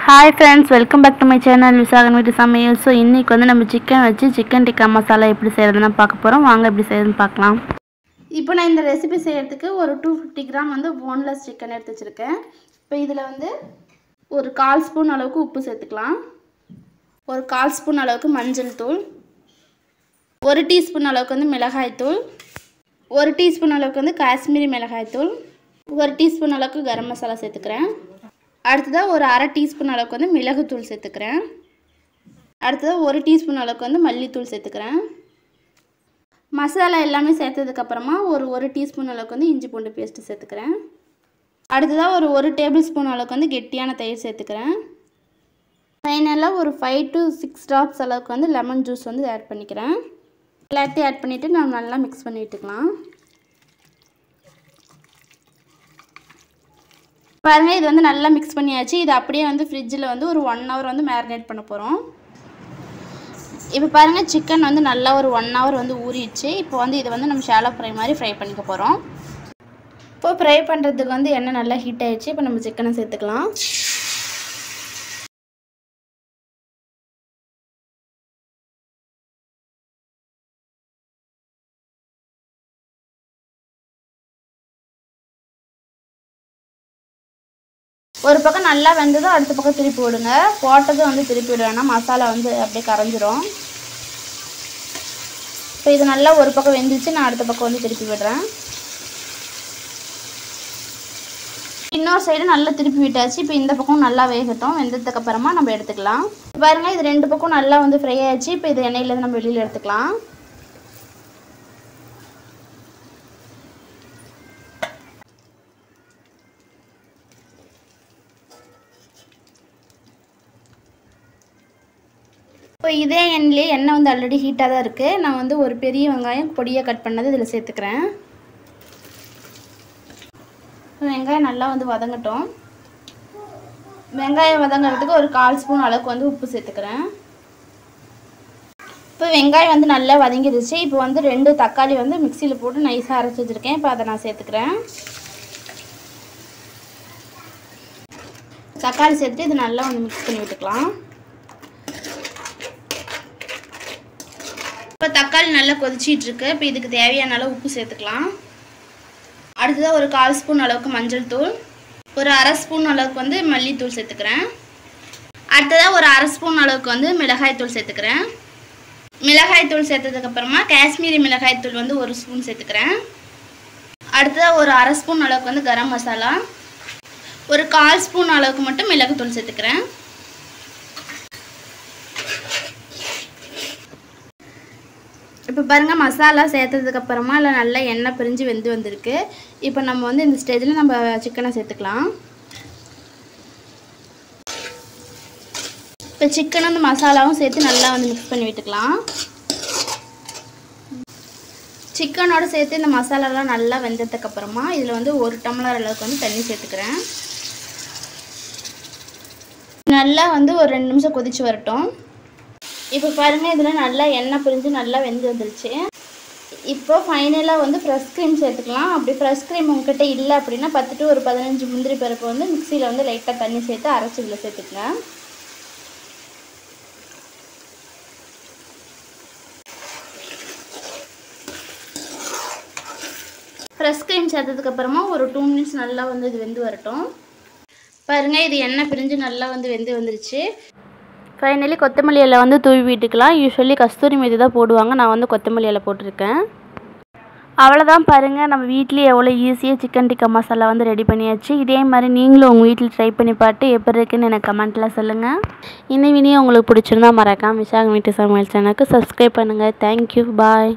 Hi friends, welcome back to my channel Visakan வீட்டு சமையல். So இன்றைக்கி வந்து நம்ம சிக்கன் வச்சு சிக்கன் டிக்கா மசாலா எப்படி செய்கிறதுன்னு பார்க்க போகிறோம். வாங்க எப்படி செய்கிறதுன்னு பார்க்கலாம். இப்போ நான் இந்த ரெசிபி செய்கிறதுக்கு ஒரு 250 கிராம் வந்து போன்லெஸ் சிக்கன் எடுத்து வச்சுருக்கேன். இப்போ இதில் வந்து ஒரு 1/4 ஸ்பூன் அளவுக்கு உப்பு சேர்த்துக்கலாம். ஒரு 1/4 ஸ்பூன் அளவுக்கு மஞ்சள் தூள், 1 டீஸ்பூன் அளவுக்கு வந்து மிளகாய் தூள், 1 டீஸ்பூன் அளவுக்கு வந்து காஷ்மீரி மிளகாய் தூள், 1 டீஸ்பூன் அளவுக்கு கரம் மசாலா சேர்த்துக்கிறேன். அடுத்ததாக ஒரு 1/2 டீஸ்பூன் அளவுக்கு வந்து மிளகுத்தூள் சேர்த்துக்கிறேன். அடுத்ததாக 1 டீஸ்பூன் அளவுக்கு வந்து மல்லித்தூள் சேர்த்துக்கிறேன். மசாலா எல்லாமே சேர்த்ததுக்கப்புறமா ஒரு டீஸ்பூன் அளவுக்கு வந்து இஞ்சி பூண்டு பேஸ்ட்டு சேர்த்துக்கிறேன். அடுத்ததாக ஒரு டேபிள் ஸ்பூன் அளவுக்கு வந்து கெட்டியான தயிர் சேர்த்துக்கிறேன். ஃபைனலாக ஒரு 5 to 6 ட்ராப்ஸ் அளவுக்கு வந்து லெமன் ஜூஸ் வந்து ஆட் பண்ணிக்கிறேன். எல்லாத்தையும் ஆட் பண்ணிவிட்டு நம்ம நல்லா மிக்ஸ் பண்ணி விட்டுக்கலாம். பாருங்கள், இது வந்து நல்லா மிக்ஸ் பண்ணியாச்சு. இது அப்படியே வந்து ஃப்ரிட்ஜில் வந்து ஒரு 1 hour வந்து மேரினேட் பண்ண போகிறோம். இப்போ பாருங்கள், சிக்கன் வந்து நல்லா ஒரு 1 hour வந்து ஊறிடுச்சு. இப்போ வந்து இதை வந்து நம்ம ஷாலோ ஃப்ரை மாதிரி ஃப்ரை பண்ணிக்க போகிறோம். இப்போ ஃப்ரை பண்ணுறதுக்கு வந்து எண்ணெய் நல்லா ஹீட் ஆகிடுச்சு. இப்போ நம்ம சிக்கனை சேர்த்துக்கலாம். ஒரு பக்கம் நல்லா வெந்ததும் அடுத்த பக்கம் திருப்பி விடுங்க. போட்டதும் வந்து திருப்பி விடுவேன்னா மசாலா வந்து அப்படியே கரைஞ்சிரும். இப்போ இது நல்லா ஒரு பக்கம் வெந்துச்சு, நான் அடுத்த பக்கம் வந்து திருப்பி விடுறேன். இன்னொரு சைடு நல்லா திருப்பி விட்டாச்சு. இப்போ இந்த பக்கம் நல்லா வேகட்டும். வெந்ததுக்கப்புறமா நம்ம எடுத்துக்கலாம். பாருங்கள், இது 2 பக்கம் நல்லா வந்து ஃப்ரை ஆகிடுச்சு. இப்போ இது எண்ணெயிலேருந்து நம்ம வெளியில் எடுத்துக்கலாம். இப்போ இதே எண்ணெயிலே எண்ணெய் வந்து ஆல்ரெடி ஹீட்டாக தான் இருக்குது. நான் வந்து ஒரு பெரிய வெங்காயம் பொடியாக கட் பண்ணது இதில் சேர்த்துக்கிறேன். வெங்காயம் நல்லா வந்து வதங்கட்டும். வெங்காயம் வதங்கிறதுக்கு ஒரு 1/4 ஸ்பூன் அளவுக்கு வந்து உப்பு சேர்த்துக்கிறேன். இப்போ வெங்காயம் வந்து நல்லா வதங்கிடுச்சு. இப்போ வந்து 2 தக்காளி வந்து மிக்சியில் போட்டு நைஸாக அரைச்சி வச்சுருக்கேன். இப்போ அதை நான் சேர்த்துக்கிறேன். தக்காளி சேர்த்துட்டு இது நல்லா வந்து மிக்ஸ் பண்ணி விட்டுக்கலாம். இப்போ தக்காளி நல்லா கொதிச்சிட்ருக்கு. இப்போ இதுக்கு தேவையான அளவு உப்பு சேர்த்துக்கலாம். அடுத்ததாக ஒரு 1/4 ஸ்பூன் அளவுக்கு மஞ்சள் தூள், ஒரு 1/2 ஸ்பூன் அளவுக்கு வந்து மல்லித்தூள் சேர்த்துக்கிறேன். அடுத்ததாக ஒரு 1/2 ஸ்பூன் அளவுக்கு வந்து மிளகாய் தூள் சேர்த்துக்கிறேன். மிளகாய் தூள் சேர்த்ததுக்கப்புறமா காஷ்மீரி மிளகாய் தூள் வந்து 1 ஸ்பூன் சேர்த்துக்கிறேன். அடுத்ததாக ஒரு 1/2 ஸ்பூன் அளவுக்கு வந்து கரம் மசாலா, ஒரு 1/4 ஸ்பூன் அளவுக்கு மட்டும் மிளகுத்தூள் சேர்த்துக்கிறேன். இப்போ பாருங்கள், மசாலா சேர்த்ததுக்கப்புறமா இல்லை நல்லா எண்ணெய் பிரிஞ்சு வெந்து வந்திருக்கு. இப்போ நம்ம வந்து இந்த ஸ்டேஜில் நம்ம சிக்கனை சேர்த்துக்கலாம். இப்போ சிக்கனும் இந்த மசாலாவும் சேர்த்து நல்லா வந்து மிக்ஸ் பண்ணி விட்டுக்கலாம். சிக்கனோடு சேர்த்து இந்த மசாலாலாம் நல்லா வெந்ததுக்கப்புறமா இதில் வந்து 1 டம்ளர் அளவுக்கு வந்து தண்ணி சேர்த்துக்கிறேன். நல்லா வந்து ஒரு 2 நிமிஷம் கொதித்து வரட்டும். இப்போ பாருங்கள், இதில் நல்லா எண்ணெய் பிரிஞ்சு நல்லா வெந்து வந்துருச்சு. இப்போ ஃபைனலாக வந்து ஃப்ரெஷ் க்ரீம் சேர்த்துக்கலாம். அப்படி ஃப்ரெஷ் க்ரீம் உங்கள்கிட்ட இல்லை அப்படின்னா 10 to 15 முந்திரி பருப்பு வந்து மிக்சியில் வந்து லைட்டாக தண்ணி சேர்த்து அரைச்சி இதில் சேர்த்துக்கங்க. ஃப்ரெஷ் க்ரீம் சேர்த்ததுக்கப்புறமா ஒரு 2 மினிட்ஸ் நல்லா வந்து இது வெந்து வரட்டும். பாருங்கள், இது எண்ணெய் பிரிஞ்சு நல்லா வந்து வெந்து வந்துருச்சு. ஃபைனலி கொத்தமல்லி இலை வந்து தூவி விட்டுக்கலாம். யூஸ்வலி கஸ்தூரி மேத்தி தான் போடுவாங்க, நான் வந்து கொத்தமல்லி இலை போட்டிருக்கேன். அவ்வளோதான். பாருங்கள், நம்ம வீட்லேயே எவ்வளோ ஈஸியாக சிக்கன் டிக்கா மசாலா வந்து ரெடி பண்ணியாச்சு. இதே மாதிரி நீங்களும் உங்கள் வீட்டில் ட்ரை பண்ணி பார்த்து எப்படி இருக்குன்னு எனக்கு கமெண்ட்டில் சொல்லுங்கள். இந்த வீடியோ உங்களுக்கு பிடிச்சிருந்தா மறக்காம விசாகன் வீட்டு சமையல் சேனலுக்கு சப்ஸ்கிரைப் பண்ணுங்கள். தேங்க்யூ, பாய்.